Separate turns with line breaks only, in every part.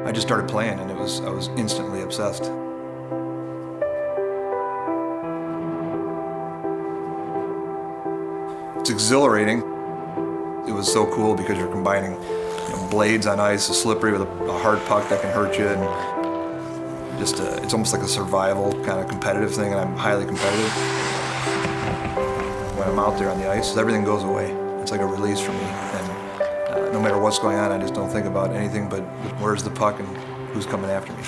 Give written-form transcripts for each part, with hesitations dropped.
I just started playing and I was instantly obsessed. It's exhilarating. It was so cool because you're combining blades on ice, slippery with a hard puck that can hurt you, and just it's almost like a survival kind of competitive thing, and I'm highly competitive. When I'm out there on the ice, everything goes away. It's like a release for me, and no matter what's going on, I just don't think about anything but where's the puck and who's coming after me.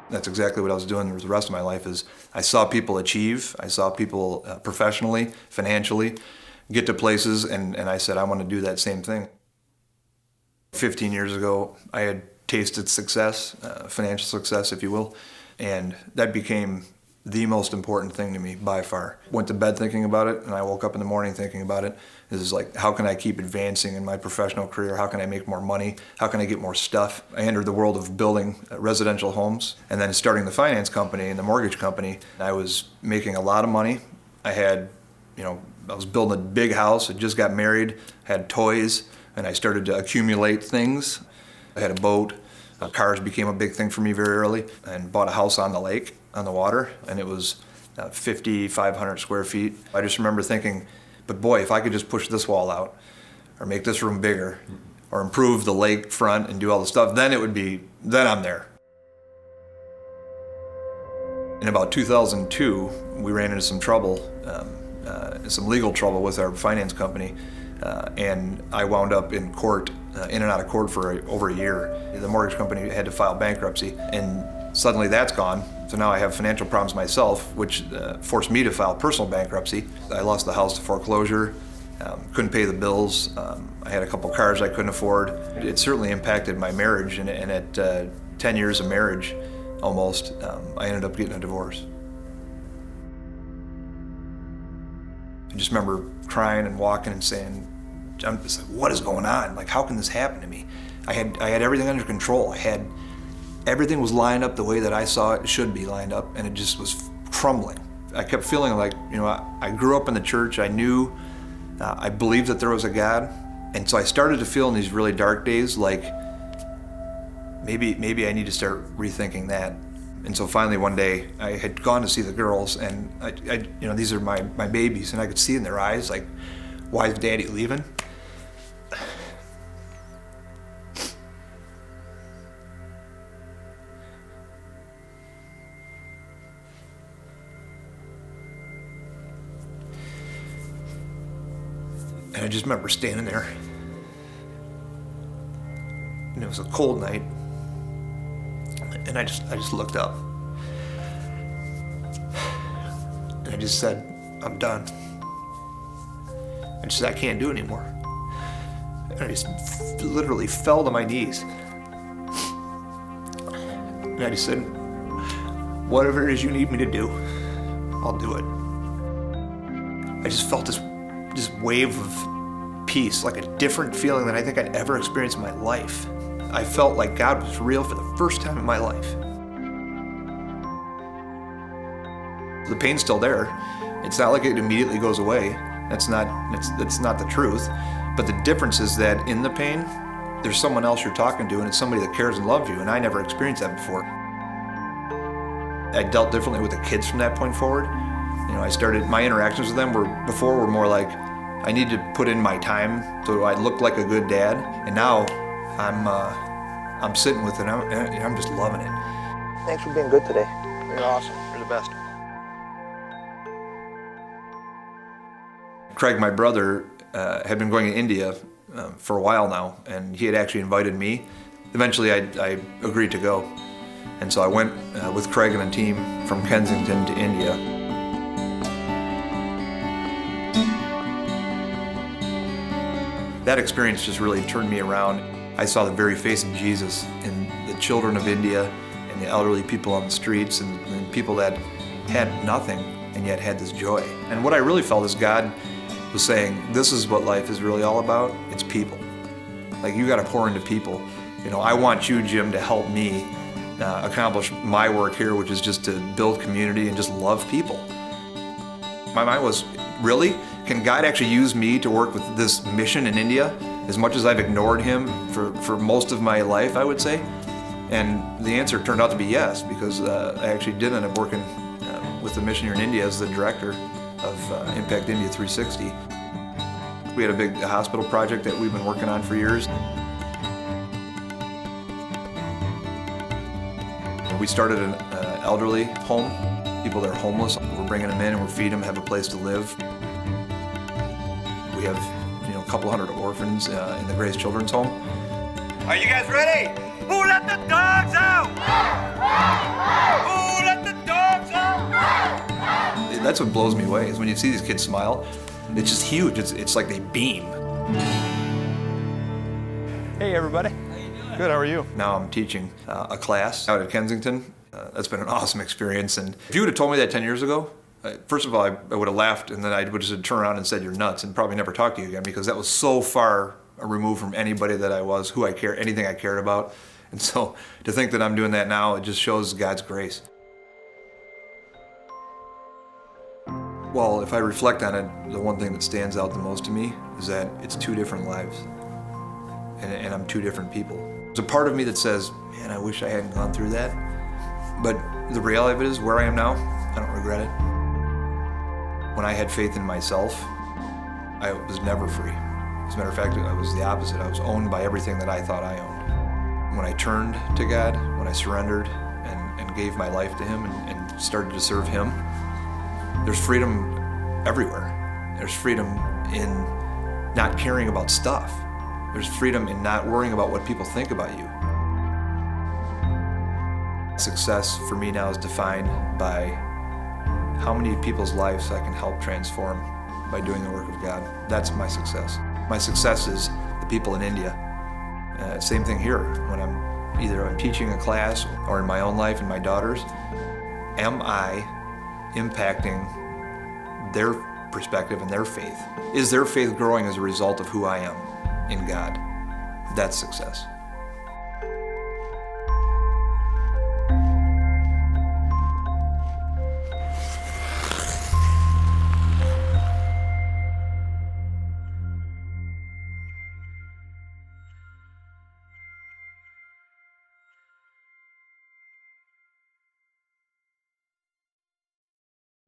That's exactly what I was doing the rest of my life. Is I saw people achieve, I saw people professionally, financially, get to places, and I said, I want to do that same thing. 15 years ago, I had tasted success, financial success, if you will, and that became the most important thing to me by far. Went to bed thinking about it, and I woke up in the morning thinking about it. This is like, how can I keep advancing in my professional career? How can I make more money? How can I get more stuff? I entered the world of building residential homes and then starting the finance company and the mortgage company. I was making a lot of money. I had, I was building a big house. I just got married, had toys, and I started to accumulate things. I had a boat. Cars became a big thing for me very early, and bought a house on the lake, on the water, and it was 5,500 square feet. I just remember thinking, but boy, if I could just push this wall out, or make this room bigger, or improve the lake front and do all the stuff, then then I'm there. In about 2002, we ran into some trouble, some legal trouble with our finance company, and I wound up in court, in and out of court for over a year. The mortgage company had to file bankruptcy, and suddenly that's gone. So now I have financial problems myself, which forced me to file personal bankruptcy. I lost the house to foreclosure, couldn't pay the bills. I had a couple cars I couldn't afford. It certainly impacted my marriage, and at 10 years of marriage, almost, I ended up getting a divorce. I just remember crying and walking and saying, I'm just like, what is going on? Like, how can this happen to me? I had everything under control. Everything was lined up the way that I saw it should be lined up, and it just was crumbling. I kept feeling like, I grew up in the church. I knew, I believed that there was a God, and so I started to feel in these really dark days like maybe I need to start rethinking that. And so finally one day I had gone to see the girls, and I these are my babies, and I could see in their eyes like, why is Daddy leaving? And I just remember standing there, and it was a cold night, and I just looked up, and I just said, I'm done. I just said, I can't do it anymore. And I just literally fell to my knees. And I just said, whatever it is you need me to do, I'll do it. I just felt this wave of peace, like a different feeling than I think I'd ever experienced in my life. I felt like God was real for the first time in my life. The pain's still there. It's not like it immediately goes away. That's not the truth. But the difference is that in the pain, there's someone else you're talking to, and it's somebody that cares and loves you, and I never experienced that before. I dealt differently with the kids from that point forward. My interactions with them were more like, I need to put in my time so I look like a good dad, and now I'm sitting with it, and I'm just loving it.
Thanks for being good today.
You're awesome. You're the best. Craig, my brother, had been going to India for a while now, and he had actually invited me. Eventually, I agreed to go, and so I went with Craig and a team from Kensington to India. That experience just really turned me around. I saw the very face of Jesus in the children of India and the elderly people on the streets and people that had nothing and yet had this joy. And what I really felt is God was saying, this is what life is really all about. It's people. Like, you got to pour into people. I want you, Jim, to help me accomplish my work here, which is just to build community and just love people. My mind was, really? Can God actually use me to work with this mission in India? As much as I've ignored him for most of my life, I would say. And the answer turned out to be yes, because I actually did end up working with the mission here in India as the director of Impact India 360. We had a big hospital project that we've been working on for years. We started an elderly home, people that are homeless. We're bringing them in and we're feeding them, have a place to live. We have, a couple hundred orphans in the Grace Children's Home.
Are you guys ready? Who let the dogs out? Who let the dogs out?
That's what blows me away, is when you see these kids smile. It's just huge. It's like they beam.
Hey everybody. How you doing? Good, how are you?
Now I'm teaching a class out at Kensington. That's been an awesome experience. And if you would have told me that 10 years ago, first of all, I would have laughed, and then I would just turn around and said, "You're nuts," and probably never talk to you again, because that was so far removed from anybody that I was, who I care, anything I cared about. And so to think that I'm doing that now, it just shows God's grace. Well, if I reflect on it, the one thing that stands out the most to me is that it's two different lives, and I'm two different people. There's a part of me that says, man, I wish I hadn't gone through that. But the reality of it is, where I am now, I don't regret it. When I had faith in myself, I was never free. As a matter of fact, I was the opposite. I was owned by everything that I thought I owned. When I turned to God, when I surrendered and gave my life to Him and started to serve Him, there's freedom everywhere. There's freedom in not caring about stuff. There's freedom in not worrying about what people think about you. Success for me now is defined by how many people's lives I can help transform by doing the work of God. That's my success. My success is the people in India. Same thing here. When I'm teaching a class or in my own life and my daughters, am I impacting their perspective and their faith? Is their faith growing as a result of who I am in God? That's success.